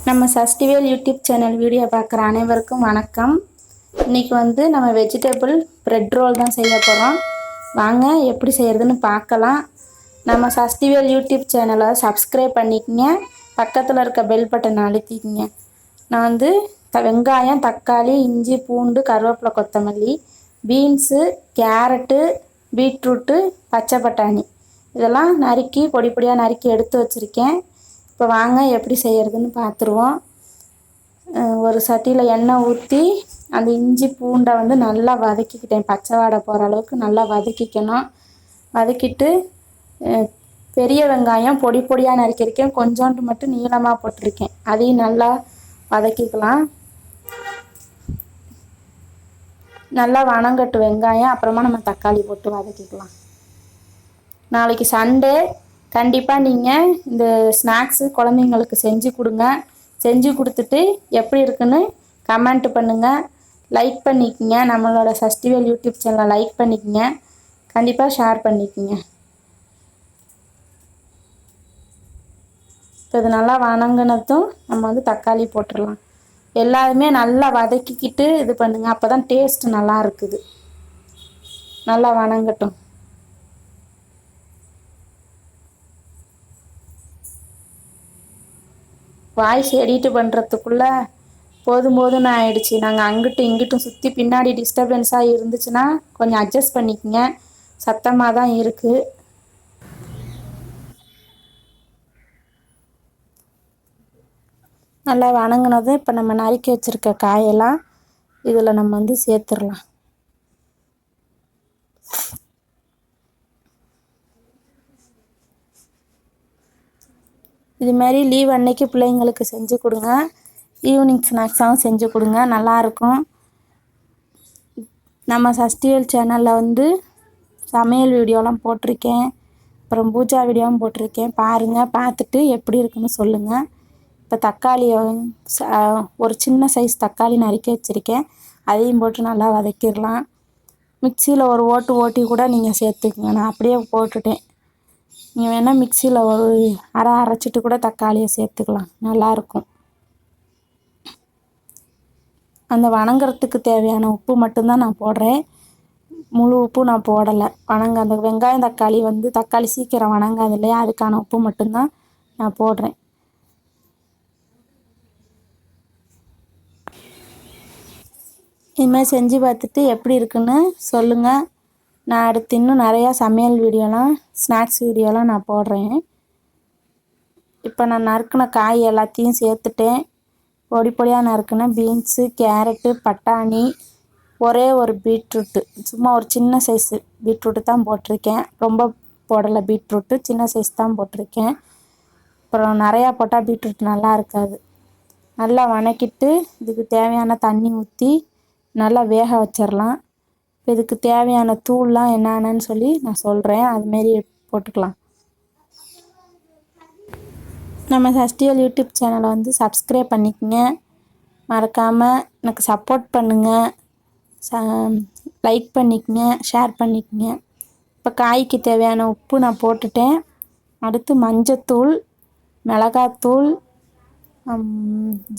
நம்ம சஷ்டிவேல் YouTube channel video பார்க்குற அனைவருக்கும் வணக்கம். இன்றைக்கி நம்ம வெஜிடபிள் பிரெட் ரோல் தான் செய்ய போகிறோம். வாங்க எப்படி செய்கிறதுன்னு பார்க்கலாம். நம்ம சஷ்டிவேல் யூடியூப் சேனலை சப்ஸ்கிரைப் பண்ணிக்கங்க, பக்கத்தில் இருக்க பெல் பட்டன் அழுத்திக்கங்க. நான் வெங்காயம், தக்காளி, இஞ்சி, பூண்டு, கருவேப்பிலை, கொத்தமல்லி, பீன்ஸு, கேரட்டு, பீட்ரூட்டு, பச்சை பட்டாணி இதெல்லாம் நறுக்கி பொடி பொடியாக நறுக்கி எடுத்து வச்சுருக்கேன். இப்போ வாங்க எப்படி செய்கிறதுன்னு பார்த்துருவோம். ஒரு சட்டியில் எண்ணெய் ஊற்றி அந்த இஞ்சி பூண்டை நல்லா வதக்கிக்கிட்டேன். பச்சை வாடை போகிற அளவுக்கு நல்லா வதக்கிக்கணும். வதக்கிட்டு பெரிய வெங்காயம் பொடி பொடியாக நறுக்கியிருக்கேன், கொஞ்சோண்டு மட்டும் நீளமாக போட்டிருக்கேன். அதையும் நல்லா வதக்கிக்கலாம். நல்லா வணங்கட்டு வெங்காயம், அப்புறமா நம்ம தக்காளி போட்டு வதக்கிக்கலாம். நாளைக்கு சண்டே, கண்டிப்பாக நீங்கள் இந்த ஸ்நாக்ஸு குழந்தைங்களுக்கு செஞ்சு கொடுங்க. செஞ்சு கொடுத்துட்டு எப்படி இருக்குன்னு கமெண்ட் பண்ணுங்கள், லைக் பண்ணிக்கங்க. நம்மளோட சஷ்டிவேல் யூடியூப் சேனலை லைக் பண்ணிக்கங்க, கண்டிப்பாக ஷேர் பண்ணிக்கங்க. இப்போ இது நல்லா வணங்கினதும் நம்ம தக்காளி போட்டுடலாம். எல்லாருமே நல்லா வதக்கிக்கிட்டு இது பண்ணுங்கள், அப்போ தான் டேஸ்ட் நல்லா இருக்குது. நல்லா வணங்கட்டும். வாய்ஸ் எடிட் பண்ணுறதுக்குள்ளே போதும்னு ஆயிடுச்சு. நாங்கள் அங்கிட்டும் இங்கிட்டும் சுற்றி பின்னாடி டிஸ்டர்பன்ஸாக இருந்துச்சுன்னா கொஞ்சம் அட்ஜஸ்ட் பண்ணிக்கங்க, சத்தமாக தான் இருக்குது. நல்லா வணங்கினதும் இப்போ நம்ம நறுக்கி வச்சுருக்க காயெல்லாம் இதில் நம்ம சேர்த்துடலாம். இதுமாரி லீவ் அன்னைக்கு பிள்ளைங்களுக்கு செஞ்சு கொடுங்க. ஈவினிங் ஸ்நாக்ஸாகவும் செஞ்சு கொடுங்க, நல்லாயிருக்கும். நம்ம சஷ்டிவேல் சேனலில் சமையல் வீடியோலாம் போட்டிருக்கேன், அப்புறம் பூஜா வீடியோவும் போட்டிருக்கேன். பாருங்கள், பார்த்துட்டு எப்படி இருக்குன்னு சொல்லுங்கள். இப்போ தக்காளியை ஒரு சின்ன சைஸ் தக்காளி நறுக்கி வச்சுருக்கேன், அதையும் போட்டு நல்லா வதக்கிடலாம். மிக்சியில் ஒரு ஓட்டி கூட நீங்கள் சேர்த்துக்குங்க. நான் அப்படியே போட்டுட்டேன். நீங்கள் வேணால் மிக்சியில் ஒரு அரைச்சிட்டு கூட தக்காளியை சேர்த்துக்கலாம், நல்லாயிருக்கும். அந்த வணங்குறதுக்கு தேவையான உப்பு மட்டும்தான் நான் போடுறேன், முழு உப்பு நான் போடலை. அந்த வெங்காயம் தக்காளி தக்காளி சீக்கிரம் வணங்காது இல்லையா, அதுக்கான உப்பு மட்டும்தான் நான் போடுறேன். இதுமாதிரி செஞ்சு பார்த்துட்டு எப்படி இருக்குன்னு சொல்லுங்கள். நான் அடுத்து இன்னும் நிறையா சமையல் வீடியோலாம், ஸ்நாக்ஸ் வீடியோலாம் நான் போடுறேன். இப்போ நான் நறுக்கின காய் எல்லாத்தையும் சேர்த்துட்டேன். பொடி பொடியாக நறுக்கின பீன்ஸு, கேரட்டு, பட்டாணி, ஒரே ஒரு பீட்ரூட்டு, சும்மா ஒரு சின்ன சைஸு பீட்ரூட்டு தான் போட்டிருக்கேன், ரொம்ப போடலை. பீட்ரூட்டு சின்ன சைஸ் தான் போட்டிருக்கேன். அப்புறம் நிறையா போட்டால் பீட்ரூட் நல்லா இருக்காது. நல்லா வணக்கிட்டு இதுக்கு தேவையான தண்ணி ஊற்றி நல்லா வேக வச்சிடலாம். இதுக்கு தேவையான தூள்லாம் என்னென்னு சொல்லி நான் சொல்கிறேன், அதுமாரி போட்டுக்கலாம். நம்ம சஷ்டிவேல் யூடியூப் சேனலை சப்ஸ்கிரைப் பண்ணிக்கங்க, மறக்காமல் எனக்கு சப்போர்ட் பண்ணுங்கள், லைக் பண்ணிக்கங்க, ஷேர் பண்ணிக்கங்க. இப்போ காய்க்கு தேவையான உப்பு நான் போட்டுட்டேன். அடுத்து மஞ்சத்தூள், மிளகாத்தூள்,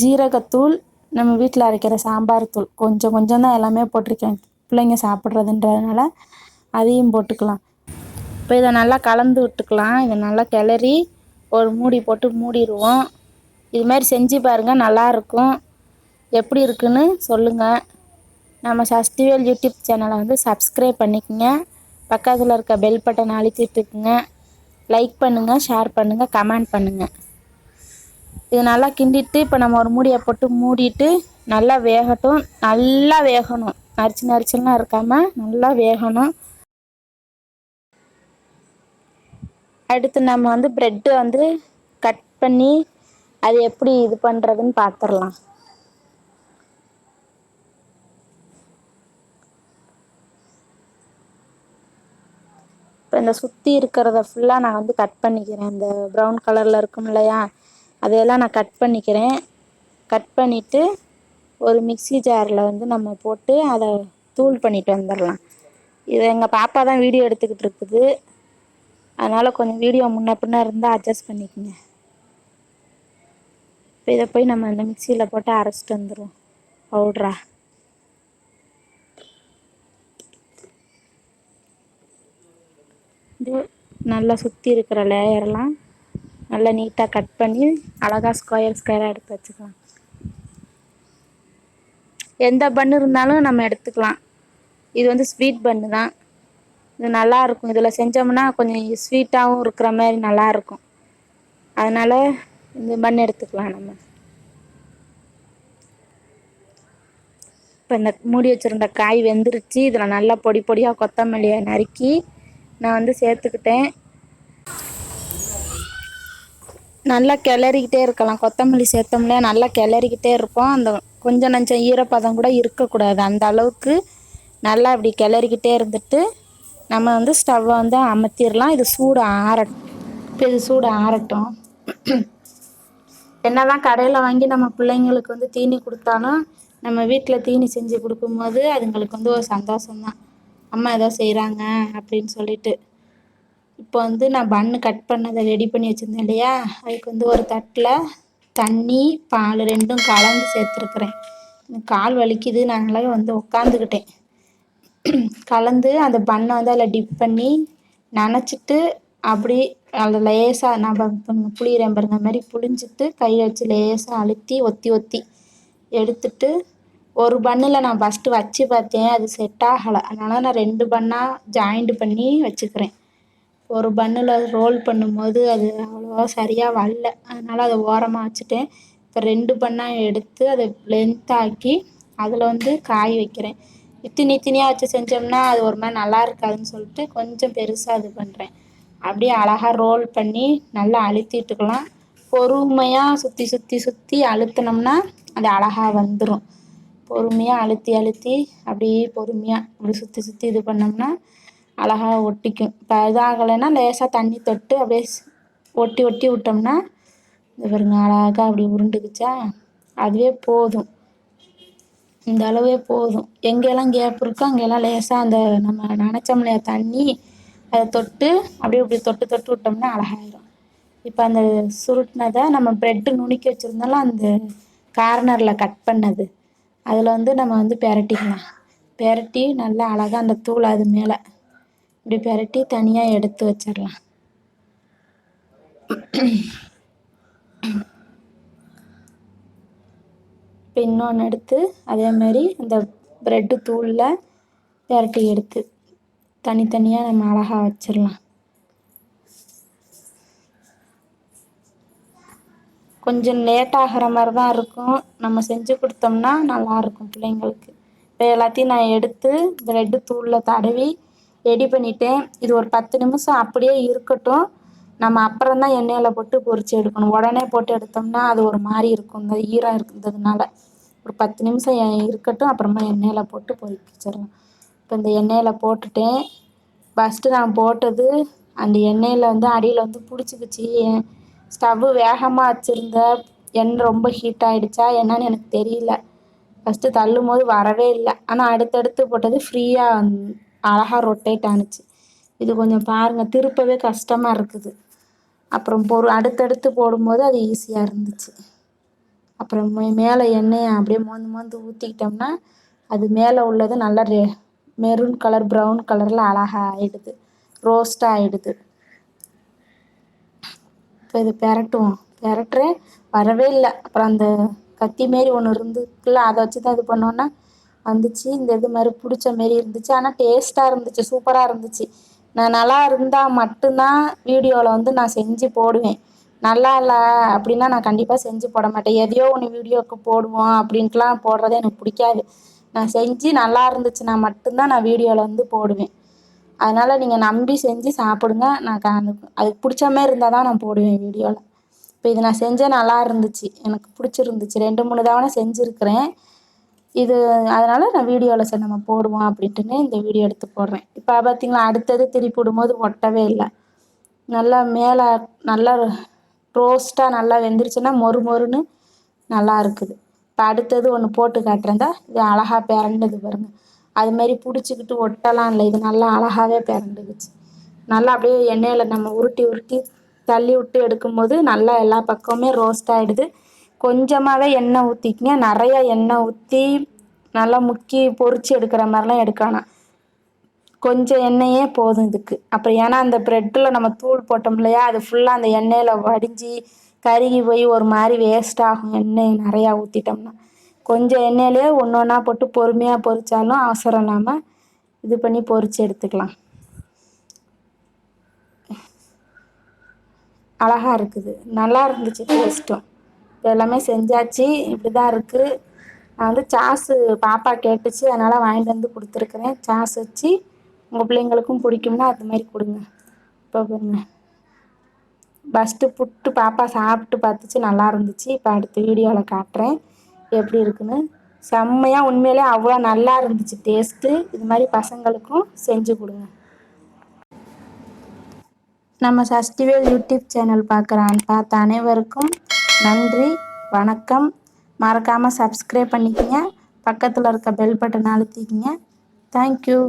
ஜீரகத்தூள், நம்ம வீட்டில் அரைக்கிற சாம்பார் தூள் கொஞ்சம் கொஞ்சம் தான் எல்லாமே போட்டிருக்கேன், பிள்ளைங்க சாப்பிட்றதுன்றதுனால அதையும் போட்டுக்கலாம். இப்போ இதை நல்லா கலந்து விட்டுக்கலாம். இதை நல்லா கிளறி ஒரு மூடி போட்டு மூடிடுவோம். இதுமாதிரி செஞ்சு பாருங்கள், நல்லாயிருக்கும். எப்படி இருக்குன்னு சொல்லுங்கள். நம்ம சஷ்டிவேல் யூடியூப் சேனலை சப்ஸ்கிரைப் பண்ணிக்கங்க, பக்கத்தில் இருக்க பெல் பட்டன் அழுத்திட்டுக்குங்க. லைக் பண்ணுங்கள், ஷேர் பண்ணுங்கள், கமெண்ட் பண்ணுங்கள். இது நல்லா கிண்டிட்டு இப்போ நம்ம ஒரு மூடியை போட்டு மூடிட்டு நல்லா வேகட்டும். நல்லா வேகணும், நரிச்செல்லாம் இருக்காமல் நல்லா வேகணும். அடுத்து நம்ம ப்ரெட்டு கட் பண்ணி அது எப்படி இது பண்ணுறதுன்னு பார்த்துடலாம். இப்போ இந்த சுற்றி இருக்கிறத ஃபுல்லாக நான் கட் பண்ணிக்கிறேன். இந்த ப்ரௌன் கலரில் இருக்கும் இல்லையா, அதையெல்லாம் நான் கட் பண்ணிக்கிறேன். கட் பண்ணிவிட்டு ஒரு மிக்ஸி ஜாரில் நம்ம போட்டு அதை தூள் பண்ணிட்டு வந்துடலாம். இது எங்கள் பாப்பா தான் வீடியோ எடுத்துக்கிட்டு இருக்குது, அதனால் கொஞ்சம் வீடியோ முன்ன பின்ன இருந்தால் அட்ஜஸ்ட் பண்ணிக்கோங்க. இப்போ இதை போய் நம்ம இந்த மிக்சியில் போட்டு அரைச்சிட்டு வந்துடுவோம் பவுட்ரா. இது நல்லா சுற்றி இருக்கிற லேயர்லாம் நல்லா நீட்டாக கட் பண்ணி அழகாக ஸ்கொயராக எடுத்து வச்சுக்கலாம். எந்த பண்ணு இருந்தாலும் நம்ம எடுத்துக்கலாம். இது வந்து ஸ்வீட் பண்ணு தான். இது நல்லாயிருக்கும். இதில் செஞ்சோம்னா கொஞ்சம் ஸ்வீட்டாகவும் இருக்கிற மாதிரி நல்லாயிருக்கும். அதனால் இந்த பண்ணு எடுத்துக்கலாம் நம்ம. இப்போ இந்த மூடி வச்சுருந்த காய் வெந்துருச்சு. இதில் நல்லா பொடி பொடியாக கொத்தமல்லியை நறுக்கி நான் வந்து சேர்த்துக்கிட்டேன். நல்லா கிளறிக்கிட்டே இருக்கலாம். கொத்தமல்லி சேர்த்தோம்னா நல்லா கிளறிக்கிட்டே இருப்போம். அந்த கொஞ்சம் நஞ்சம் ஈரப்பதம் கூட இருக்கக்கூடாது. அந்த அளவுக்கு நல்லா இப்படி கிளறிக்கிட்டே இருந்துட்டு நம்ம வந்து ஸ்டவ்வை வந்து அமர்த்திடலாம். இது சூடு ஆறட்டும். இப்போ இது சூடு ஆறட்டும். என்ன தான் கடையில் வாங்கி நம்ம பிள்ளைங்களுக்கு வந்து தீனி கொடுத்தாலும் நம்ம வீட்டில் தீனி செஞ்சு கொடுக்கும்போது அதுங்களுக்கு வந்து ஒரு சந்தோஷம்தான். அம்மா ஏதோ செய்கிறாங்க அப்படின்னு சொல்லிட்டு. இப்போ வந்து நான் பன்னு கட் பண்ணதை ரெடி பண்ணி வச்சுருந்தேன் இல்லையா, அதுக்கு வந்து ஒரு தட்டில் தண்ணி பால் ரெண்டும் கலந்து சேர்த்துருக்குறேன். கால் வலிக்குது, நாங்களாம் வந்து உட்காந்துக்கிட்டேன். கலந்து அந்த பண்ணை வந்து அதில் டிப் பண்ணி நனைச்சிட்டு அப்படி அதில் லேசாக நம்ம புளியிறேன் பாருங்க மாதிரி புளிஞ்சிட்டு கையை வச்சு லேசாக அழுத்தி ஒத்தி ஒத்தி எடுத்துட்டு ஒரு பண்ணில் நான் ஃபஸ்ட்டு வச்சு பார்த்தேன், அது செட் ஆகலை. அதனால் நான் 2 பண்ணாக ஜாயிண்ட் பண்ணி வச்சுக்கிறேன். ஒரு பண்ணில் ரோல் பண்ணும்போது அது அவ்வளோவா சரியாக வரல, அதனால் அதை ஓரமாக வச்சுட்டேன். இப்போ 2 பண்ணாக எடுத்து அதை லென்த்தாக்கி அதில் வந்து காய் வைக்கிறேன். திணி திணியாக வச்சு செஞ்சோம்னா அது ஒரு மாதிரி நல்லா இருக்காதுன்னு சொல்லிட்டு கொஞ்சம் பெருசாக இது பண்ணுறேன். அப்படியே அழகாக ரோல் பண்ணி நல்லா அழுத்திட்டுக்கலாம். பொறுமையாக சுற்றி சுற்றி சுற்றி அழுத்தினோம்னா அது அழகாக வந்துடும். பொறுமையாக அழுத்தி அழுத்தி அப்படியே பொறுமையாக அப்படி சுற்றி சுற்றி இது பண்ணோம்னா அழகாக ஒட்டிக்கும். இப்போ இதாகலைன்னா லேசாக தண்ணி தொட்டு அப்படியே ஒட்டி ஒட்டி விட்டோம்னா இது பாருங்க அழகாக அப்படி உருண்டுக்குச்சா, அதுவே போதும். இந்த அளவே போதும். எங்கெல்லாம் கேப் இருக்கோ அங்கெல்லாம் லேசாக அந்த நம்ம நனைச்சோம் இல்லையா தண்ணி, அதை தொட்டு அப்படியே இப்படி தொட்டு தொட்டு விட்டோம்னா அழகாயிடும். இப்போ அந்த சுருட்டினதை நம்ம ப்ரெட்டு நுணுக்கி வச்சுருந்தாலும் அந்த கார்னரில் கட் பண்ணது அதில் வந்து நம்ம வந்து பெரட்டிக்கலாம். பெரட்டி நல்லா அழகாக அந்த தூள் அது மேலே இப்படி பெரட்டி தனியாக எடுத்து வச்சிடலாம். இப்போ இன்னொன்று எடுத்து அதேமாரி இந்த ப்ரெட்டு தூளில் பெரட்டி எடுத்து தனித்தனியாக நம்ம அழகாக வச்சிடலாம். கொஞ்சம் லேட் ஆகிற மாதிரி தான் இருக்கும். நம்ம செஞ்சு கொடுத்தோம்னா நல்லாயிருக்கும் பிள்ளைங்களுக்கு. இப்போ எல்லாத்தையும் நான் எடுத்து ப்ரெட்டு தூளில் தடவி ரெடி பண்ணிட்டேன். இது ஒரு 10 நிமிஷம் அப்படியே இருக்கட்டும். நம்ம அப்புறம் தான் எண்ணெயில் போட்டு பொரித்து எடுக்கணும். உடனே போட்டு எடுத்தோம்னா அது ஒரு மாதிரி இருக்கும், இந்த ஈரம் இருக்கிறதுனால. ஒரு 10 நிமிஷம் இருக்கட்டும், அப்புறமா எண்ணெயில் போட்டு பொரிச்சிடலாம். இப்போ இந்த எண்ணெயில் போட்டுட்டேன். ஃபஸ்ட்டு நான் போட்டது அந்த எண்ணெயில் வந்து அடியில் வந்து பிடிச்சிக்கிச்சி. ஸ்டவ்வு வேகமாக வச்சுருந்த எண்ணெய் ரொம்ப ஹீட் ஆகிடுச்சா என்னன்னு எனக்கு தெரியல. ஃபஸ்ட்டு தள்ளும் போது வரவே இல்லை. ஆனால் அடுத்தடுத்து போட்டது ஃப்ரீயாக அழகாக ரொட்டேட் ஆணுச்சு. இது கொஞ்சம் பாருங்கள், திருப்பவே கஷ்டமாக இருக்குது. அப்புறம் அடுத்தடுத்து போடும்போது அது ஈஸியாக இருந்துச்சு. அப்புறம் மேலே எண்ணெயை அப்படியே மோந்து மோந்து ஊற்றிக்கிட்டோம்னா அது மேலே உள்ளது நல்லா மெரூன் கலர் ப்ரௌன் கலரில் அழகாக ஆகிடுது, ரோஸ்ட்டாக ஆகிடுது. இப்போ இது பெரட்டுறேன், வரவே இல்லை. அப்புறம் அந்த கத்தி மாரி ஒன்று இருந்துக்குள்ள அதை வச்சு தான் இது பண்ணோன்னா வந்துச்சு. இந்த இது மாதிரி பிடிச்ச மாரி இருந்துச்சு. ஆனால் டேஸ்ட்டாக இருந்துச்சு, சூப்பராக இருந்துச்சு. நான் நல்லா இருந்தால் மட்டும்தான் வீடியோவில் வந்து நான் செஞ்சு போடுவேன். நல்லா இல்லை அப்படின்னா நான் கண்டிப்பாக செஞ்சு போட மாட்டேன். எதையோ ஒன்று வீடியோவுக்கு போடுவோம் அப்படின்ட்டுலாம் போடுறது எனக்கு பிடிக்காது. நான் செஞ்சு நல்லா இருந்துச்சுன்னா மட்டும்தான் நான் வீடியோவில் வந்து போடுவேன். அதனால் நீங்கள் நம்பி செஞ்சு சாப்பிடுங்க. நான் அதுக்கு பிடிச்ச மாதிரி இருந்தால் தான் நான் போடுவேன் வீடியோவில். இப்போ இது நான் செஞ்சேன், நல்லா இருந்துச்சு, எனக்கு பிடிச்சிருந்துச்சு. 2-3 தவணை செஞ்சுருக்கிறேன் இது. அதனால் நான் வீடியோவில் சரி நம்ம போடுவோம் அப்படின்ட்டுன்னு இந்த வீடியோ எடுத்து போடுறேன். இப்போ பார்த்தீங்களா, அடுத்தது திருப்பி விடும்போது ஒட்டவே இல்லை. நல்லா மேலே நல்லா ரோஸ்ட்டாக நல்லா வெந்துருச்சுன்னா மொறு மொறுன்னு நல்லா இருக்குது. இப்போ அடுத்தது ஒன்று போட்டு காட்டுறேன் தான். இது அழகாக பிறண்டது பாருங்கள். அதுமாரி பிடிச்சிக்கிட்டு ஒட்டலாம் இல்லை, இது நல்லா அழகாகவே பிறண்டுக்குச்சு. நல்லா அப்படியே எண்ணெயில் நம்ம உருட்டி உருட்டி தள்ளி விட்டு எடுக்கும்போது நல்லா எல்லா பக்கமுமே ரோஸ்ட் ஆகிடுது. கொஞ்சமாகவே எண்ணெய் ஊற்றிக்கிங்க. நிறையா எண்ணெய் ஊற்றி நல்லா முக்கி பொரிச்சு எடுக்கிற மாதிரிலாம் எடுக்கணும். கொஞ்சம் எண்ணெயே போதும் இதுக்கு. அப்புறம் ஏன்னா அந்த ப்ரெட்டில் நம்ம தூள் போட்டோம் இல்லையா, அது ஃபுல்லாக அந்த எண்ணெயில் வடிஞ்சு கருகி போய் ஒரு மாதிரி வேஸ்ட் ஆகும் எண்ணெய் நிறையா ஊற்றிட்டோம்னா. கொஞ்சம் எண்ணெயிலே ஒன்று ஒன்றா போட்டு பொறுமையாக பொரித்தாலும் அவசரம் இல்லாமல் இது பண்ணி பொரித்து எடுத்துக்கலாம். அழகாக இருக்குது, நல்லா இருந்துச்சு டேஸ்ட்டும். இப்போ எல்லாமே செஞ்சாச்சு. இப்படி தான் இருக்குது. நான் வந்து சாஸு பாப்பா கேட்டுச்சு, அதனால் வாங்கிட்டு வந்து கொடுத்துருக்குறேன். சாஸ் வச்சு உங்கள் பிள்ளைங்களுக்கும் பிடிக்கும்னா அது மாதிரி கொடுங்க. இப்போ பாருங்க, ஃபஸ்ட்டு புட்டு பாப்பா சாப்பிட்டு பார்த்துச்சு, நல்லா இருந்துச்சு. இப்போ அடுத்த வீடியோவில் காட்டுறேன் எப்படி இருக்குன்னு. செம்மையாக உண்மையிலே அவ்வளோ நல்லா இருந்துச்சு டேஸ்ட்டு. இது மாதிரி பசங்களுக்கும் செஞ்சு கொடுங்க. நம்ம சஷ்டிவேல் யூடியூப் சேனல் பார்த்த அனைவருக்கும் நன்றி, வணக்கம். மறக்காமல் சப்ஸ்கிரைப் பண்ணிக்கங்க. பக்கத்தில் இருக்க பெல் பட்டன் அழுத்திக்கங்க. தேங்க்யூ.